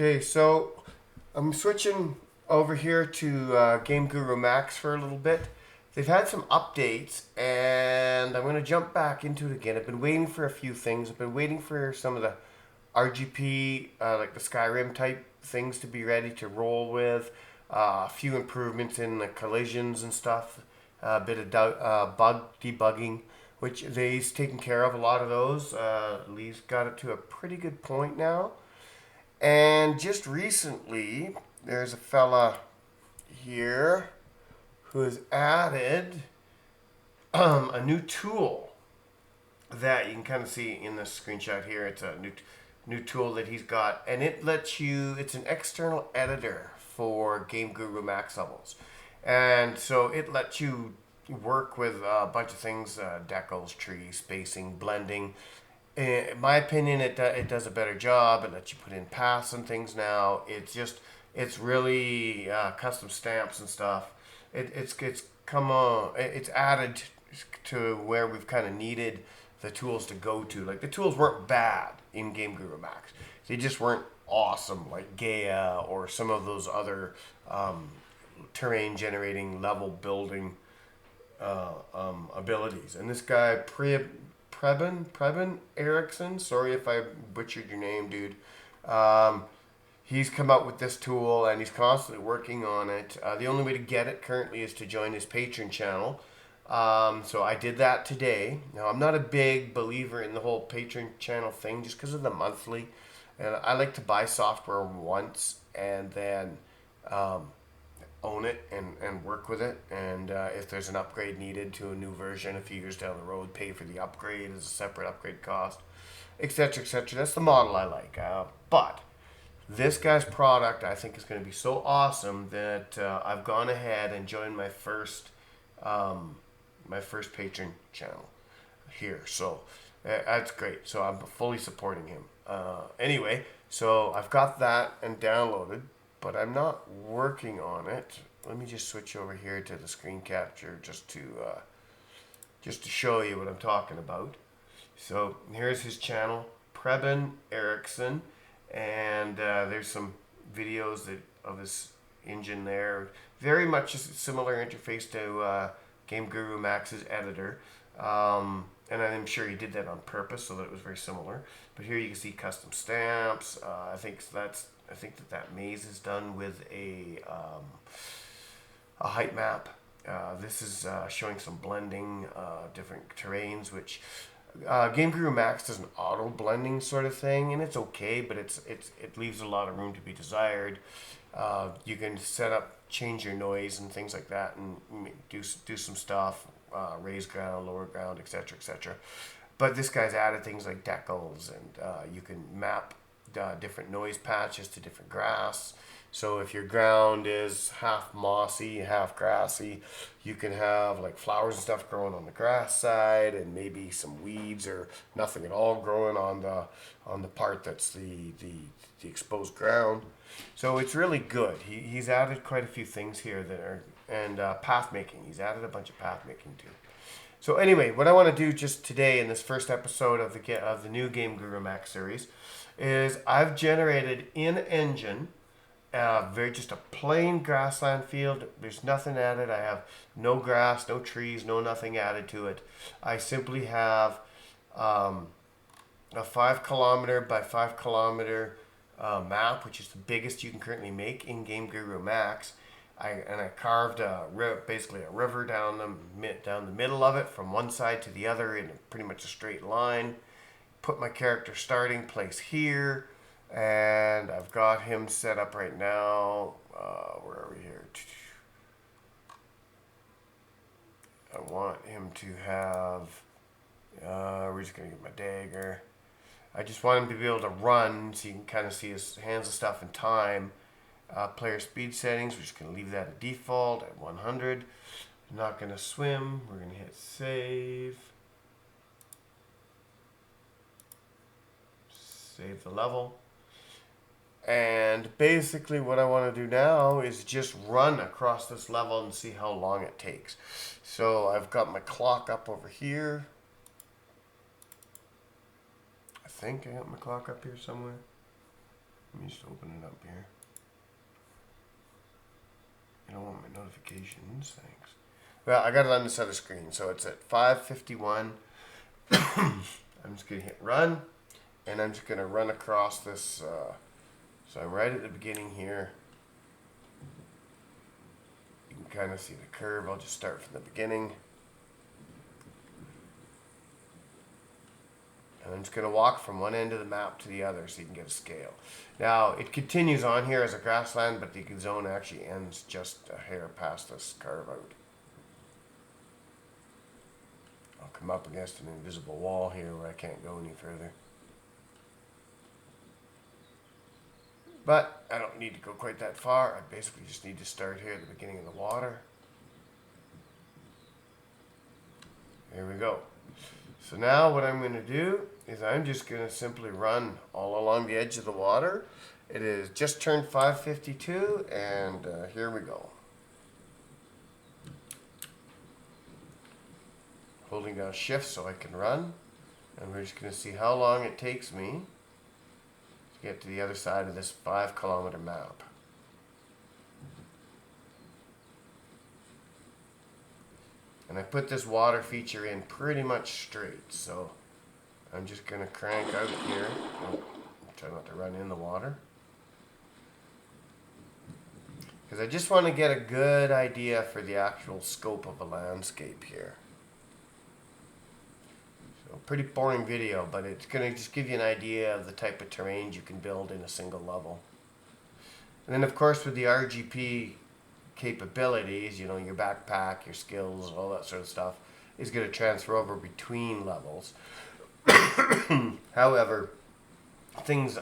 Okay, so I'm switching over here to Game Guru Max for a little bit. They've had some updates, and I'm going to jump back into it again. I've been waiting for a few things. I've been waiting for some of the RGP, like the Skyrim type things, to be ready to roll with. A few improvements in the collisions and stuff. A bit of bug debugging, which they's taken care of a lot of those. Lee's got it to a pretty good point now. And just recently, there's a fella here who has added a new tool that you can kind of see in the screenshot here. It's a new tool that he's got, and it lets you. It's an external editor for Game Guru Max levels, and so it lets you work with a bunch of things: decals, trees, spacing, blending. In my opinion, it does a better job. It lets you put in paths and things now. It's really custom stamps and stuff. It's come on. It's added to where we've kind of needed the tools to go to. Like the tools weren't bad in Game Guru Max. They just weren't awesome like Gaia or some of those other terrain generating, level building abilities. And this guy Preben Erickson. Sorry if I butchered your name, dude. He's come up with this tool and he's constantly working on it. The only way to get it currently is to join his Patreon channel. So I did that today. Now, I'm not a big believer in the whole Patreon channel thing just because of the monthly. And I like to buy software once and then own it and work with it. And if there's an upgrade needed to a new version a few years down the road, pay for the upgrade as a separate upgrade cost, etc., etc. That's the model I like. But this guy's product, I think, is going to be so awesome that I've gone ahead and joined my first Patreon channel here. So that's great. So I'm fully supporting him. Anyway, so I've got that and downloaded, but I'm not working on it. Let me just switch over here to the screen capture just to show you what I'm talking about. So here's his channel, Preben Erickson, and there's some videos of his engine there. Very much a similar interface to Game Guru Max's editor. And I'm sure he did that on purpose so that it was very similar. But here you can see custom stamps. I think that maze is done with a height map. This is showing some blending, different terrains, which Game Guru Max does an auto blending sort of thing, and it's okay, but it leaves a lot of room to be desired. You can change your noise and things like that, and do some stuff, raise ground, lower ground, etc., etc. But this guy's added things like decals, and you can map different noise patches to different grass. So if your ground is half mossy, half grassy, you can have like flowers and stuff growing on the grass side, and maybe some weeds or nothing at all growing on the part that's the exposed ground. So it's really good. He's added quite a few things here that are, and path making. He's added a bunch of path making too. So anyway, what I want to do just today in this first episode of the new Game Guru Max series is I've generated in engine just a plain grassland field. There's nothing added. I have no grass, no trees, no nothing added to it. I simply have a 5 kilometer by 5 kilometer map, which is the biggest you can currently make in Game Guru Max. I carved basically a river down the middle of it from one side to the other in pretty much a straight line. Put my character starting place here, and I've got him set up right now. Where are we here? I want him to have. We're just gonna get my dagger. I just want him to be able to run, so you can kind of see his hands and stuff in time. Player speed settings, we're just going to leave that at default at 100. I'm not going to swim. We're going to hit save. Save the level. And basically what I want to do now is just run across this level and see how long it takes. So I've got my clock up over here. I think I got my clock up here somewhere. Let me just open it up here. I don't want my notifications, thanks. Well, I got it on this other screen, so it's at 5:51. I'm just gonna hit run, and I'm just gonna run across this. So I'm right at the beginning here. You can kind of see the curve. I'll just start from the beginning. And I'm just going to walk from one end of the map to the other so you can get a scale. Now, it continues on here as a grassland, but the zone actually ends just a hair past this carve out. I'll come up against an invisible wall here where I can't go any further. But I don't need to go quite that far. I basically just need to start here at the beginning of the water. There we go. So now what I'm going to do is I'm just going to simply run all along the edge of the water. It is just turned 5:52, and here we go. Holding down shift so I can run, and we're just going to see how long it takes me to get to the other side of this 5-kilometer map. And I put this water feature in pretty much straight, so I'm just going to crank out here. Oh, try not to run in the water. Because I just want to get a good idea for the actual scope of a landscape here. So pretty boring video, but it's going to just give you an idea of the type of terrain you can build in a single level. And then of course with the RGP capabilities, you know, your backpack, your skills, all that sort of stuff is going to transfer over between levels. However,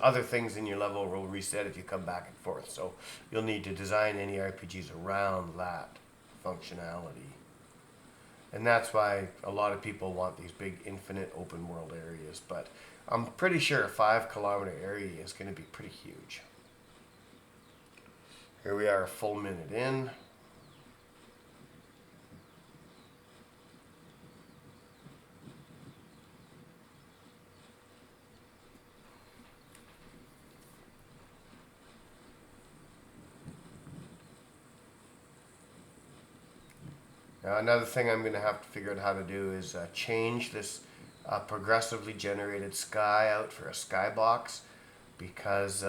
other things in your level will reset if you come back and forth. So you'll need to design any RPGs around that functionality. And that's why a lot of people want these big infinite open world areas. But I'm pretty sure a 5-kilometer area is going to be pretty huge. Here we are, a full minute in. Now another thing I'm going to have to figure out how to do is change this progressively generated sky out for a skybox, because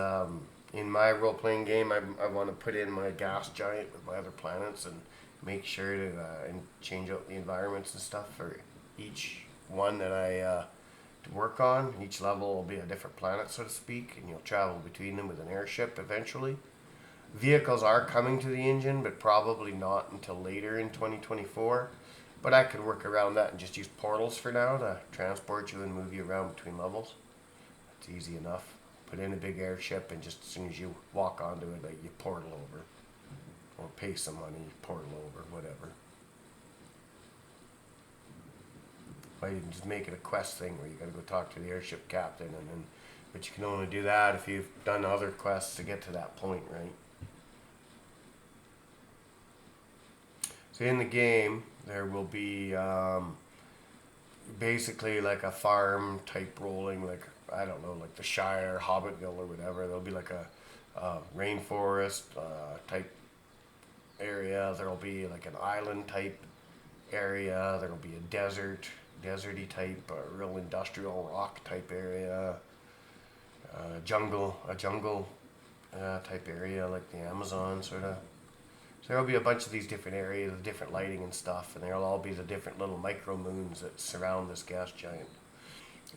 in my role-playing game I want to put in my gas giant with my other planets and make sure to and change out the environments and stuff for each one that I work on. Each level will be a different planet, so to speak, and you'll travel between them with an airship eventually. Vehicles are coming to the engine, but probably not until later in 2024. But I could work around that and just use portals for now to transport you and move you around between levels. It's easy enough. Put in a big airship, and just as soon as you walk onto it, like, you portal over. Or pay some money, portal over, whatever. Or you can just make it a quest thing where you gotta go talk to the airship captain, but you can only do that if you've done other quests to get to that point, right? So in the game, there will be basically like a farm type rolling, like, I don't know, like the Shire, Hobbitville or whatever. There'll be like a rainforest type area. There'll be like an island type area. There'll be a deserty type, real industrial rock type area. A jungle type area like the Amazon sort of. So there'll be a bunch of these different areas with different lighting and stuff, and there'll all be the different little micro moons that surround this gas giant.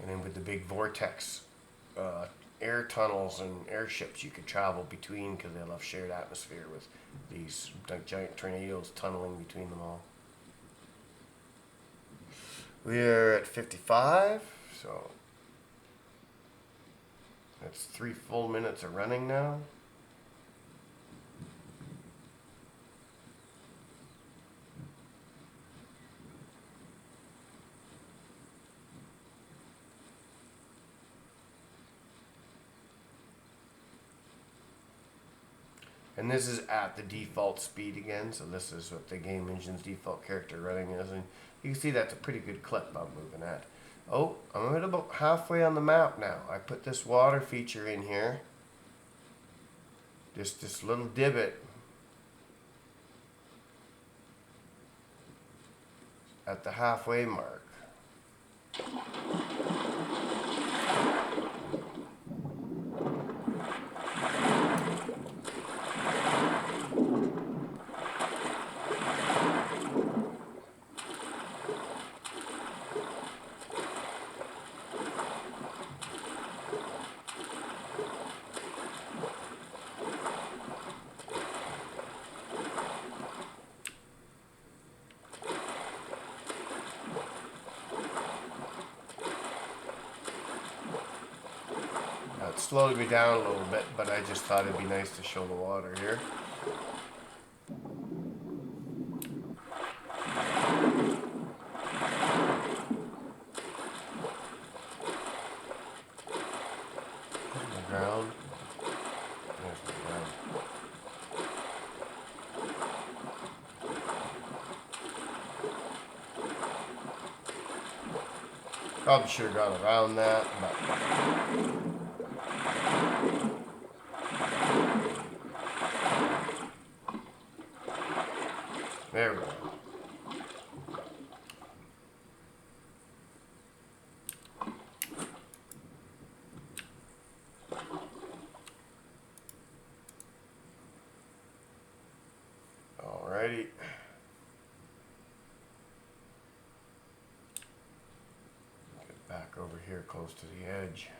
And then with the big vortex air tunnels and airships you could travel between, because they'll have shared atmosphere with these giant tornadoes tunneling between them all. We're at 55, so that's 3 full minutes of running now. And this is at the default speed again, so this is what the game engine's default character running is, and you can see that's a pretty good clip I'm moving at. Oh, I'm at about halfway on the map now. I put this water feature in here, Just this little divot at the halfway mark. It slowed me down a little bit, but I just thought it'd be nice to show the water here. There's my ground. There's my ground. Probably should have gone around that, but there we go. Alrighty. Get back over here close to the edge.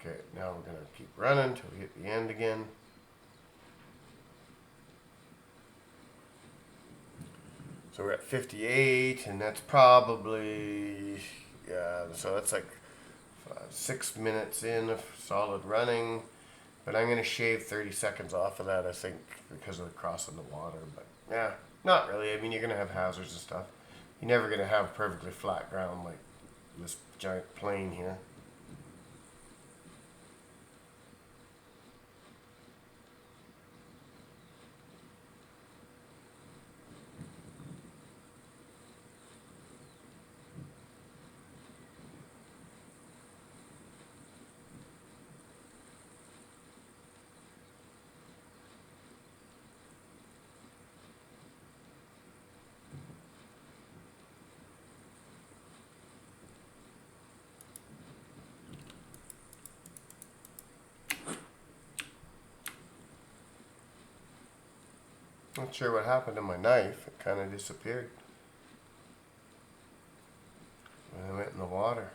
Okay, now we're going to keep running until we hit the end again. So we're at 58, and that's probably, so that's like 6 minutes in of solid running. But I'm going to shave 30 seconds off of that, I think, because of the crossing the water. But yeah, not really. I mean, you're going to have hazards and stuff. You're never going to have perfectly flat ground like this giant plain here. Not sure what happened to my knife. It kind of disappeared when I went in the water.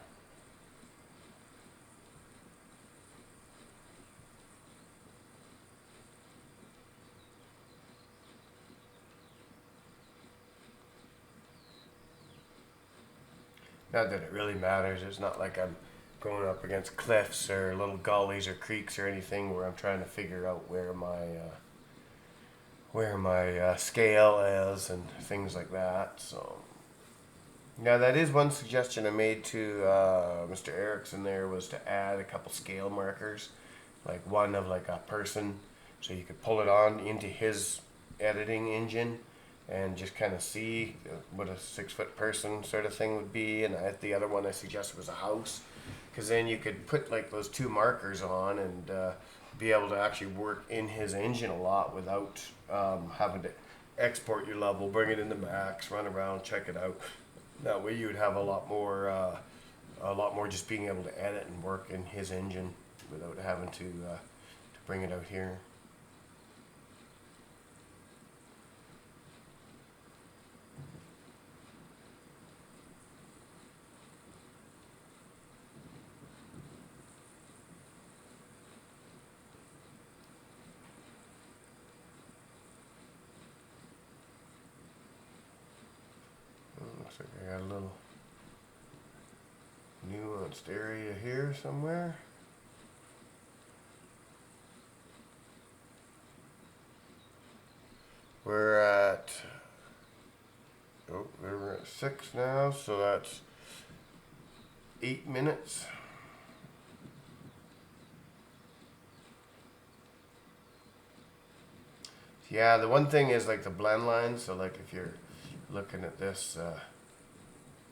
Not that it really matters. It's not like I'm going up against cliffs or little gullies or creeks or anything where I'm trying to figure out where my scale is and things like that. So now that is one suggestion I made to Mr. Erickson there, was to add a couple scale markers, like one of like a person, so you could pull it on into his editing engine and just kind of see what a 6-foot person sort of thing would be. And the other one I suggested was a house, because then you could put like those two markers on and be able to actually work in his engine a lot without having to export your level, bring it into max, run around, check it out. That way you would have a lot more just being able to edit and work in his engine without having to bring it out here. Looks like I got a little nuanced area here somewhere. We're at 6 now, so that's 8 minutes. Yeah, the one thing is like the blend line. So like if you're looking at this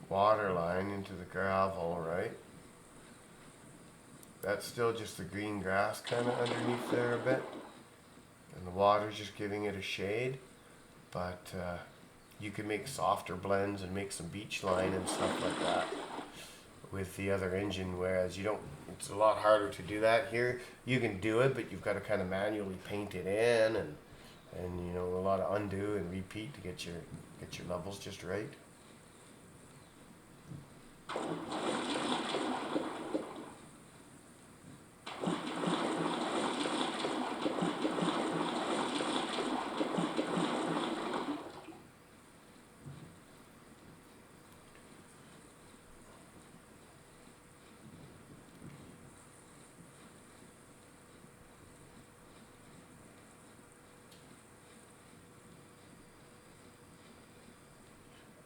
water line into the gravel, right? That's still just the green grass kind of underneath there a bit. And the water's just giving it a shade. But you can make softer blends and make some beach line and stuff like that with the other engine, whereas you don't, it's a lot harder to do that here. You can do it, but you've got to kind of manually paint it in, and you know, a lot of undo and repeat to get your levels just right.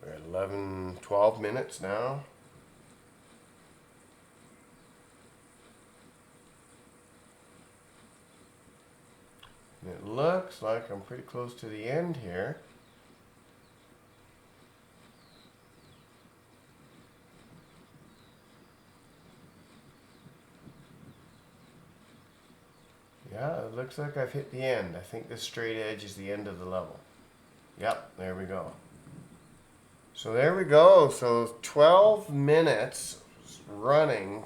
We're at 11, 12 minutes now. And it looks like I'm pretty close to the end here. Yeah, it looks like I've hit the end. I think this straight edge is the end of the level. Yep, there we go. So there we go. So 12 minutes running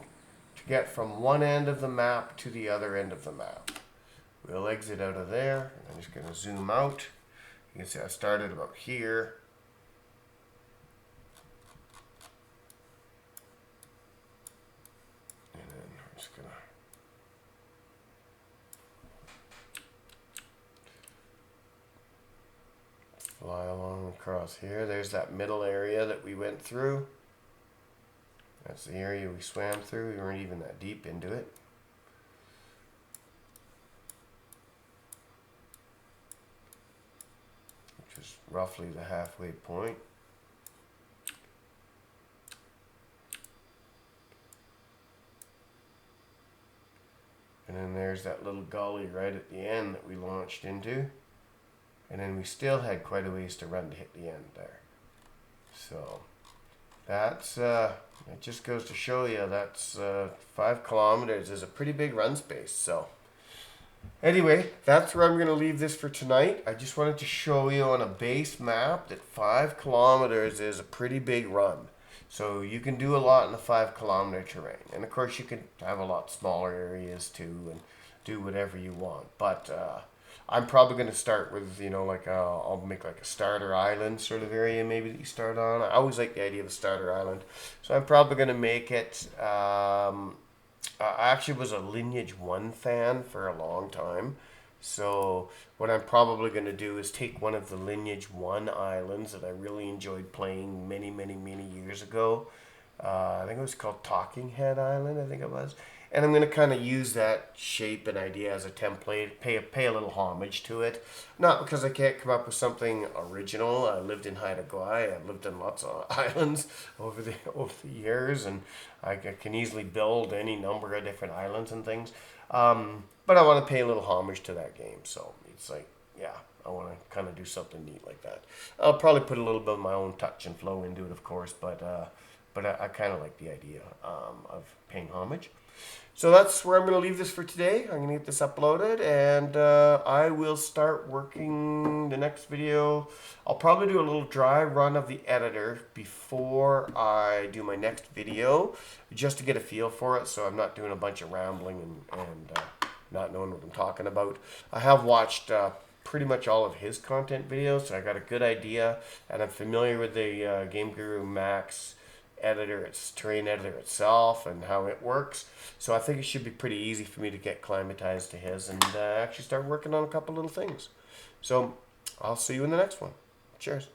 to get from one end of the map to the other end of the map. We'll exit out of there. I'm just going to zoom out. You can see I started about here. And then I'm just going to fly along across here. There's that middle area that we went through. That's the area we swam through. We weren't even that deep into it. Which is roughly the halfway point. And then there's that little gully right at the end that we launched into. And then we still had quite a ways to run to hit the end there. So that's, it just goes to show you that's 5 kilometers is a pretty big run space. So anyway, that's where I'm going to leave this for tonight. I just wanted to show you on a base map that 5 kilometers is a pretty big run. So you can do a lot in a 5 kilometer terrain. And of course you can have a lot smaller areas too and do whatever you want. But I'm probably going to start with, you know, like I'll make like a starter island sort of area maybe that you start on. I always like the idea of a starter island. So I'm probably going to make it, I actually was a Lineage 1 fan for a long time. So what I'm probably going to do is take one of the Lineage 1 islands that I really enjoyed playing many, many, many years ago. I think it was called Talking Head Island, I think it was. And I'm going to kind of use that shape and idea as a template, pay a little homage to it. Not because I can't come up with something original. I lived in Haida Gwaii. I've lived in lots of islands over the years, and I can easily build any number of different islands and things. But I want to pay a little homage to that game. So it's like, yeah, I want to kind of do something neat like that. I'll probably put a little bit of my own touch and flow into it, of course, but I kind of like the idea of paying homage. So that's where I'm going to leave this for today. I'm going to get this uploaded, and I will start working the next video. I'll probably do a little dry run of the editor before I do my next video, just to get a feel for it, so I'm not doing a bunch of rambling and not knowing what I'm talking about. I have watched pretty much all of his content videos, so I got a good idea, and I'm familiar with the Game Guru Max editor, its terrain editor itself, and how it works. So I think it should be pretty easy for me to get climatized to his and actually start working on a couple little things. So I'll see you in the next one. Cheers.